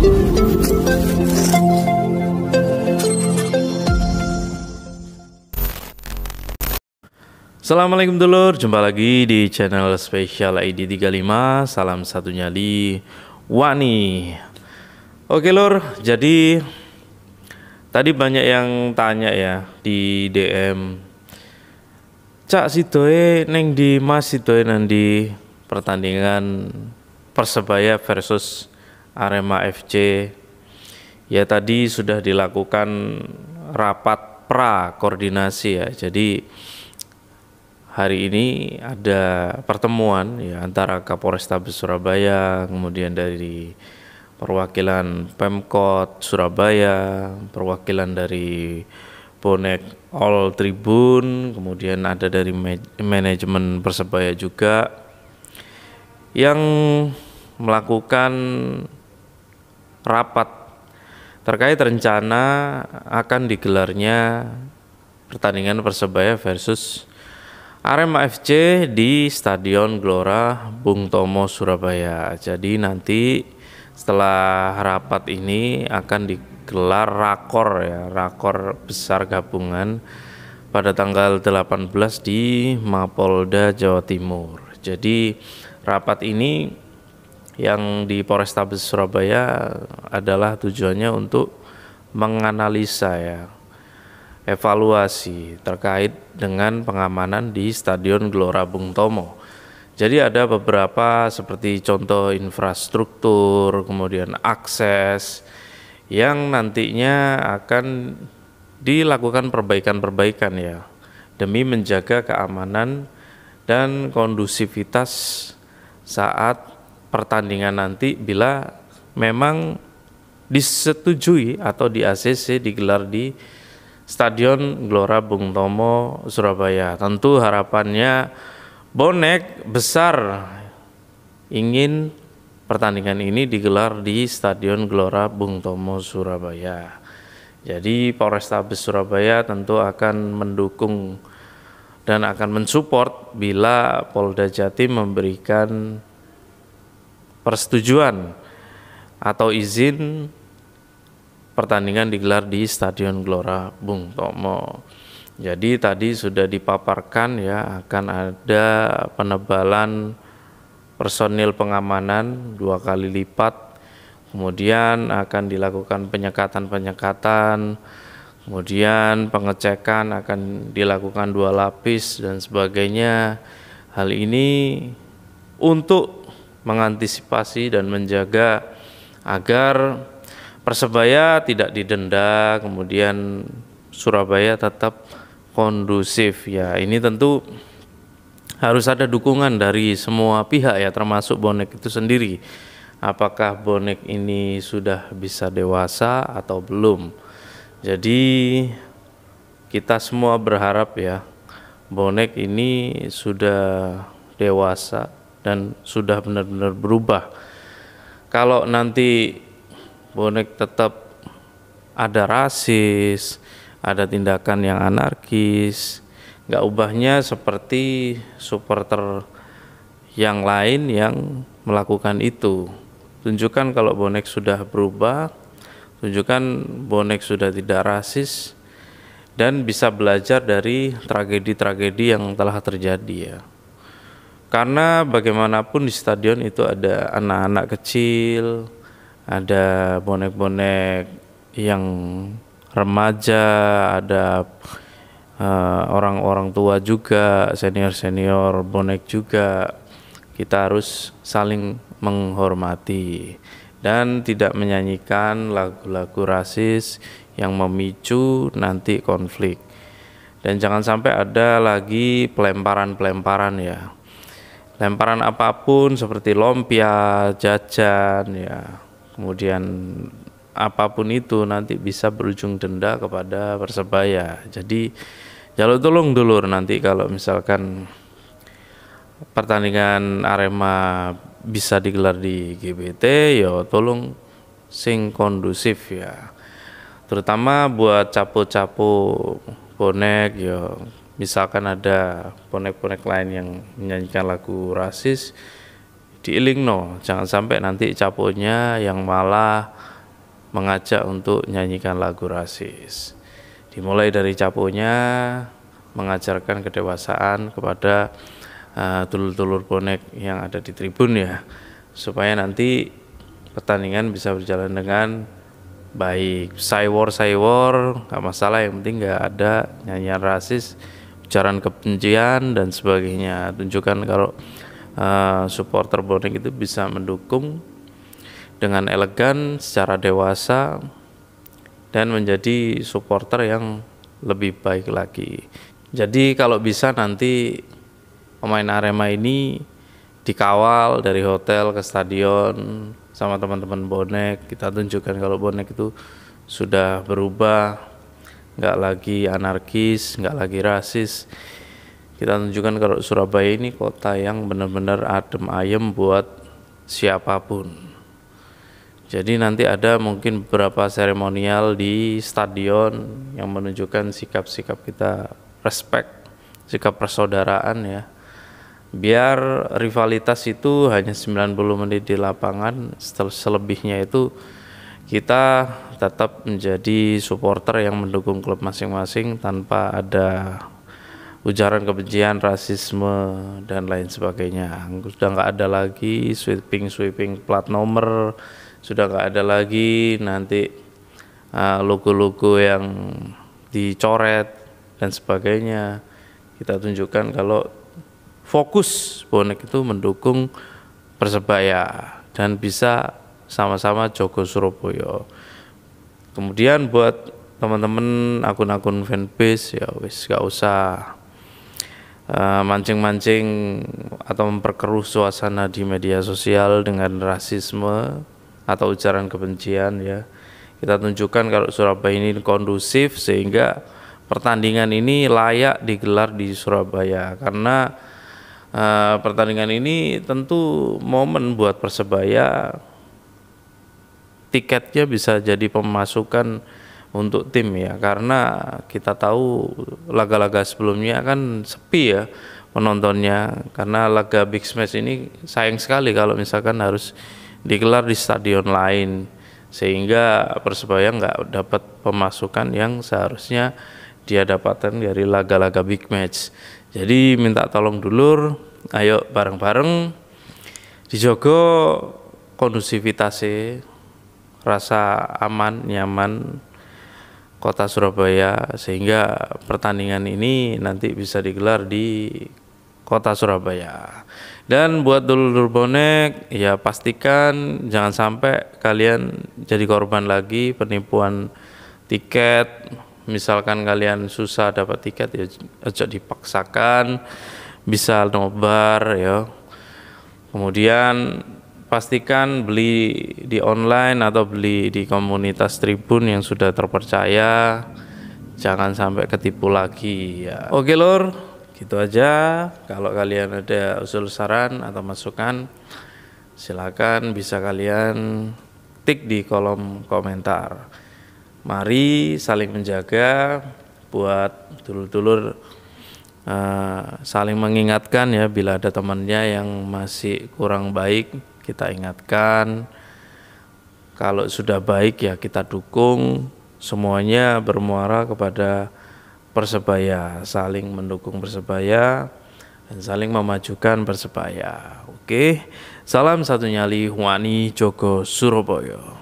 Assalamualaikum dulur, jumpa lagi di channel spesial ID 35. Salam satu nyali Wani. Oke lur, jadi tadi banyak yang tanya ya di DM, Cak sidoe neng di Mas sidoe nanti pertandingan Persebaya versus Arema FC. Ya tadi sudah dilakukan rapat pra koordinasi ya. Jadi hari ini ada pertemuan ya antara Kapolrestabes Surabaya, kemudian dari perwakilan Pemkot Surabaya, perwakilan dari bonek All Tribun, kemudian ada dari manajemen Persebaya juga yang melakukan rapat terkait rencana akan digelarnya pertandingan Persebaya versus Arema FC di Stadion Gelora Bung Tomo Surabaya. Jadi nanti setelah rapat ini akan digelar rakor ya, rakor besar gabungan pada tanggal 18 di Mapolda Jawa Timur. Jadi rapat ini yang di Polrestabes Surabaya adalah tujuannya untuk menganalisa ya, evaluasi terkait dengan pengamanan di Stadion Gelora Bung Tomo. Jadi ada beberapa seperti contoh infrastruktur, kemudian akses yang nantinya akan dilakukan perbaikan-perbaikan ya, demi menjaga keamanan dan kondusivitas saat pertandingan nanti bila memang disetujui atau di ACC digelar di Stadion Gelora Bung Tomo Surabaya. Tentu harapannya bonek besar ingin pertandingan ini digelar di Stadion Gelora Bung Tomo Surabaya. Jadi Polrestabes Surabaya tentu akan mendukung dan akan mensupport bila Polda Jatim memberikan persetujuan atau izin pertandingan digelar di Stadion Gelora Bung Tomo. Jadi tadi sudah dipaparkan ya, akan ada penebalan personil pengamanan 2 kali lipat. Kemudian akan dilakukan penyekatan, kemudian pengecekan akan dilakukan 2 lapis dan sebagainya. Hal ini untuk mengantisipasi dan menjaga agar Persebaya tidak didenda, kemudian Surabaya tetap kondusif ya. Ini tentu harus ada dukungan dari semua pihak ya, termasuk bonek itu sendiri. Apakah bonek ini sudah bisa dewasa atau belum? Jadi kita semua berharap ya, bonek ini sudah dewasa dan sudah benar-benar berubah. Kalau nanti bonek tetap ada rasis, ada tindakan yang anarkis, nggak ubahnya seperti supporter yang lain yang melakukan itu. Tunjukkan kalau bonek sudah berubah, tunjukkan bonek sudah tidak rasis dan bisa belajar dari tragedi-tragedi yang telah terjadi ya. Karena bagaimanapun di stadion itu ada anak-anak kecil, ada bonek-bonek yang remaja, ada orang-orang tua juga, senior-senior bonek juga. Kita harus saling menghormati dan tidak menyanyikan lagu-lagu rasis yang memicu nanti konflik. Dan jangan sampai ada lagi pelemparan-pelemparan ya. Lemparan apapun seperti lumpia, jajan ya. Kemudian apapun itu nanti bisa berujung denda kepada Persebaya. Jadi jalur tolong dulur nanti kalau misalkan pertandingan Arema bisa digelar di GBT, ya tolong sing kondusif ya. Terutama buat capo-capo bonek ya. Misalkan ada bonek-bonek lain yang menyanyikan lagu rasis, diilingno, jangan sampai nanti caponya yang malah mengajak untuk nyanyikan lagu rasis. Dimulai dari caponya, mengajarkan kedewasaan kepada dulur-dulur bonek yang ada di tribun ya, supaya nanti pertandingan bisa berjalan dengan baik. Saywar nggak masalah, yang penting nggak ada nyanyian rasis, ujaran kebencian dan sebagainya. Tunjukkan kalau supporter bonek itu bisa mendukung dengan elegan secara dewasa dan menjadi supporter yang lebih baik lagi. Jadi kalau bisa nanti pemain Arema ini dikawal dari hotel ke stadion sama teman-teman bonek. Kita tunjukkan kalau bonek itu sudah berubah, nggak lagi anarkis, nggak lagi rasis. Kita tunjukkan kalau Surabaya ini kota yang benar-benar adem ayem buat siapapun. Jadi nanti ada mungkin beberapa seremonial di stadion yang menunjukkan sikap-sikap kita, respect, sikap persaudaraan ya. Biar rivalitas itu hanya 90 menit di lapangan, selebihnya itu kita tetap menjadi supporter yang mendukung klub masing-masing tanpa ada ujaran kebencian, rasisme dan lain sebagainya. Sudah nggak ada lagi sweeping plat nomor, sudah nggak ada lagi nanti logo-logo yang dicoret dan sebagainya. Kita tunjukkan kalau fokus bonek itu mendukung Persebaya dan bisa sama-sama jogo Surabaya. Kemudian buat teman-teman akun-akun fanbase ya wis gak usah mancing-mancing atau memperkeruh suasana di media sosial dengan rasisme atau ujaran kebencian ya. Kita tunjukkan kalau Surabaya ini kondusif sehingga pertandingan ini layak digelar di Surabaya, karena pertandingan ini tentu momen buat Persebaya, tiketnya bisa jadi pemasukan untuk tim ya, karena kita tahu laga-laga sebelumnya kan sepi ya penontonnya, karena laga big match ini sayang sekali kalau misalkan harus digelar di stadion lain, sehingga Persebaya nggak dapat pemasukan yang seharusnya dia dapatkan dari laga-laga big match. Jadi minta tolong dulur, ayo bareng-bareng dijogo kondusivitasnya, rasa aman, nyaman kota Surabaya, sehingga pertandingan ini nanti bisa digelar di kota Surabaya. Dan buat dulur bonek ya, pastikan jangan sampai kalian jadi korban lagi penipuan tiket. Misalkan kalian susah dapat tiket ya aja dipaksakan, bisa nobar ya. Kemudian pastikan beli di online atau beli di komunitas tribun yang sudah terpercaya, jangan sampai ketipu lagi ya. Oke lor, gitu aja. Kalau kalian ada usul saran atau masukan, silakan bisa kalian tik di kolom komentar. Mari saling menjaga, buat dulur-dulur saling mengingatkan ya, bila ada temannya yang masih kurang baik kita ingatkan, kalau sudah baik ya kita dukung. Semuanya bermuara kepada Persebaya, saling mendukung Persebaya dan saling memajukan Persebaya. Oke, salam satu nyali, Wani Jogo Surabaya.